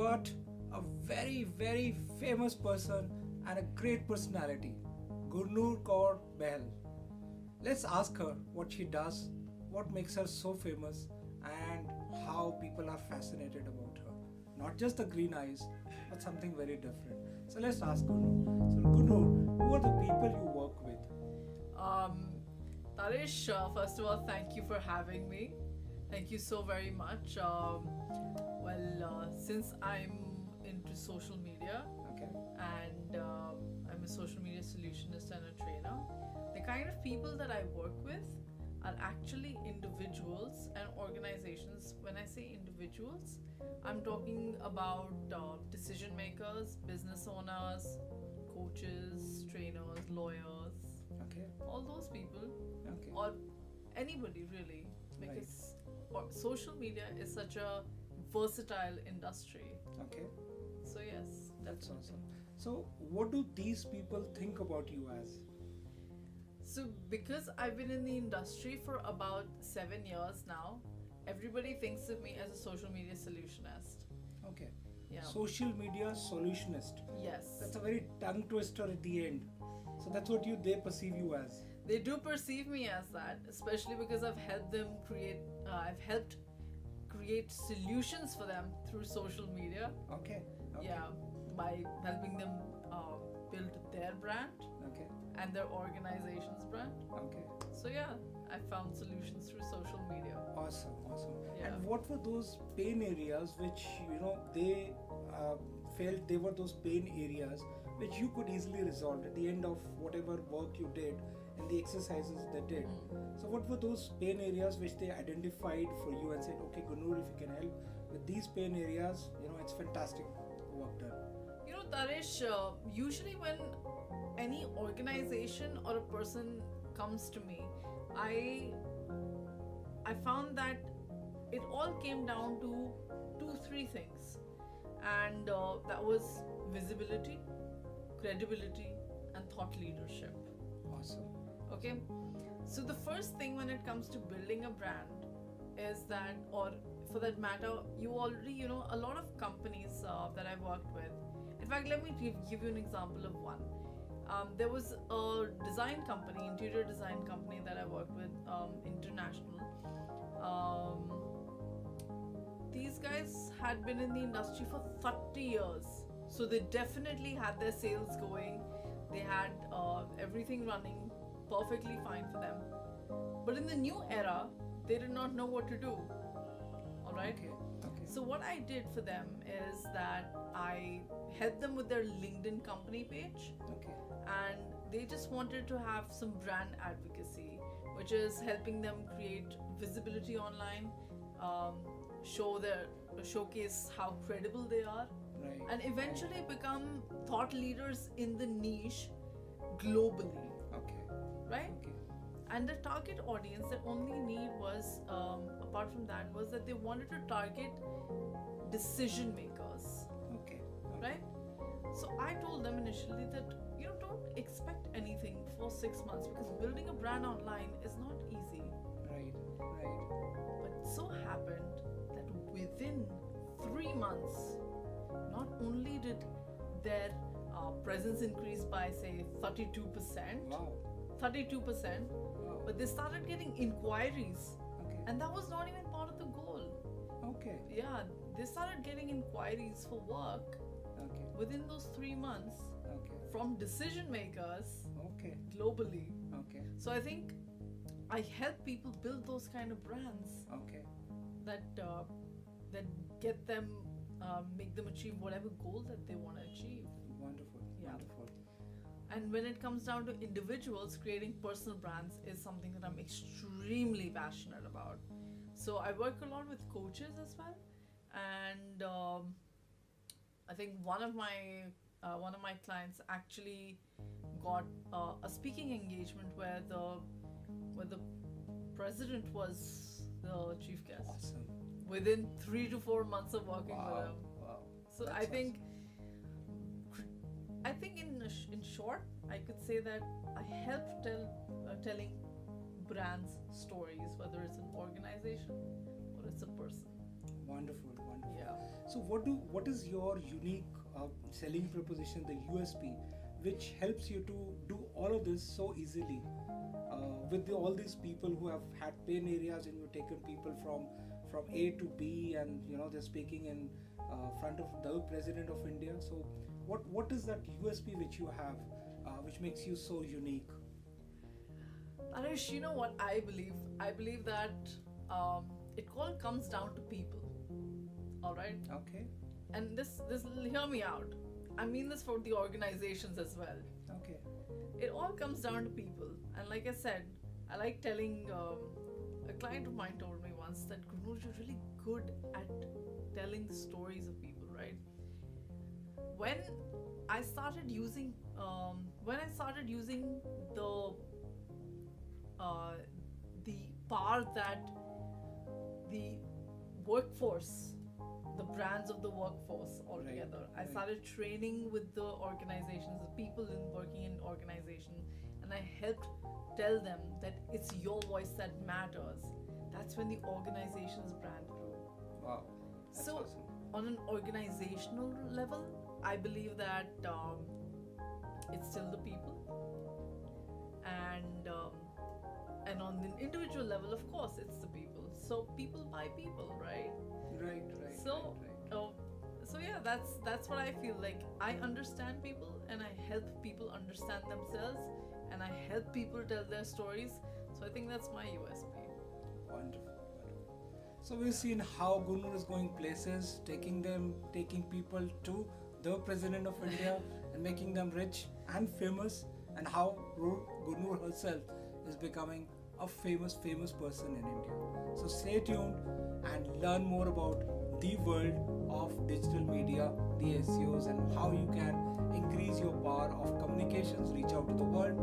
got a very, very famous person and a great personality, Gurnoor Kaur Behl. Let's ask her what she does, what makes her so famous, and how people are fascinated about her. Not just the green eyes, but something very different. So let's ask Gurnoor. So, Gurnoor, who are the people you work with? Um, Taresh, first of all, thank you for having me. Thank you so very much. Since I'm into social media Okay. and I'm a social media solutionist and a trainer, the kind of people that I work with are actually individuals and organizations. When I say individuals, I'm talking about decision makers, business owners, coaches, trainers, lawyers, Okay. all those people, Okay. or anybody really, because social media is such a versatile industry. Okay. So yes, That's definitely. awesome. So, what do these people think about you as? So because I've been in the industry for about 7 years now, everybody thinks of me as a social media solutionist. Okay. Yeah. Social media solutionist. Yes. That's a very tongue twister at the end. So that's what they perceive you as. They do perceive me as that, especially because I've helped create solutions for them through social media. Okay. Okay. Yeah, by helping them build their brand Okay. and their organization's brand. Okay. So yeah, I found solutions through social media. Awesome. Awesome. Yeah. And what were those pain areas which they felt they were those pain areas which you could easily resolve at the end of whatever work you did and the exercises they did? So what were those pain areas which they identified for you and said, okay, Gurnoor, if you can help with these pain areas, it's fantastic work done. Taresh, usually when any organization or a person comes to me, I found that it all came down to three things, and that was visibility, credibility, and thought leadership. Awesome. Okay, so the first thing when it comes to building a brand is that, or for that matter, you already, a lot of companies that I've worked with. In fact, let me give you an example of one. There was a design company, interior design company that I worked with, international. These guys had been in the industry for 30 years. So they definitely had their sales going. They had everything running perfectly fine for them. But in the new era, they did not know what to do. All right? Okay. Okay. So what I did for them is that I helped them with their LinkedIn company page, Okay. and they just wanted to have some brand advocacy, which is helping them create visibility online, showcase how credible they are, Right. and eventually become thought leaders in the niche globally, Okay. right? Okay. And the target audience, their only need was, apart from that, was that they wanted to target decision makers, Okay. right? So I told them initially that, don't expect anything for 6 months, because building a brand online is not easy. Right. Right. But it so happened that within 3 months, not only did their presence increase by, say, 32%, Wow. 32%, Wow. but they started getting inquiries, Okay. and that was not even part of the goal. Okay. Yeah, they started getting inquiries for work Okay. within those 3 months Okay. from decision makers Okay. globally. Okay. So I think I help people build those kind of brands Okay. that get them, make them achieve whatever goal that they want to achieve. Wonderful. Yeah. Wonderful. And when it comes down to individuals, creating personal brands is something that I'm extremely passionate about. So I work a lot with coaches as well, and I think one of my clients actually got a speaking engagement where the president was the chief guest Awesome. within 3 to 4 months of working with Wow. him. Wow. So That's I think in short, I could say that I help telling brands stories, whether it's an organization or it's a person. Wonderful, wonderful. Yeah. So what is your unique selling proposition, the USP, which helps you to do all of this so easily with all these people who have had pain areas, and you've taken people from A to B, and they're speaking in front of the President of India. So what is that USP which you have, which makes you so unique? Taresh, you know what I believe? I believe that it all comes down to people. All right, Okay, and this hear me out. I mean this for the organizations as well. okay, It all comes down to people, and like I said, I like telling. A client of mine told me once that Gurnoor, you're really good at telling the stories of people, right? When I started using the power that the workforce, the brands of the workforce altogether. I right. started training with the organizations, the people working in organization, and I helped tell them that it's your voice that matters. That's when the organization's brand grew. Wow, that's So, awesome. on an organizational level, I believe that it's still the people, and on the individual level, of course, it's the people. So people buy people, right? Right, So, right. so yeah, that's what I feel like. I understand people, and I help people understand themselves, and I help people tell their stories. So I think that's my USP. Wonderful, wonderful. So we've seen how Gurnoor is going places, taking people to the President of India and making them rich and famous, and how Gurnoor herself is becoming a famous person in India. So stay tuned and learn more about the world of digital media, the SEOs, and how you can increase your power of communications, reach out to the world.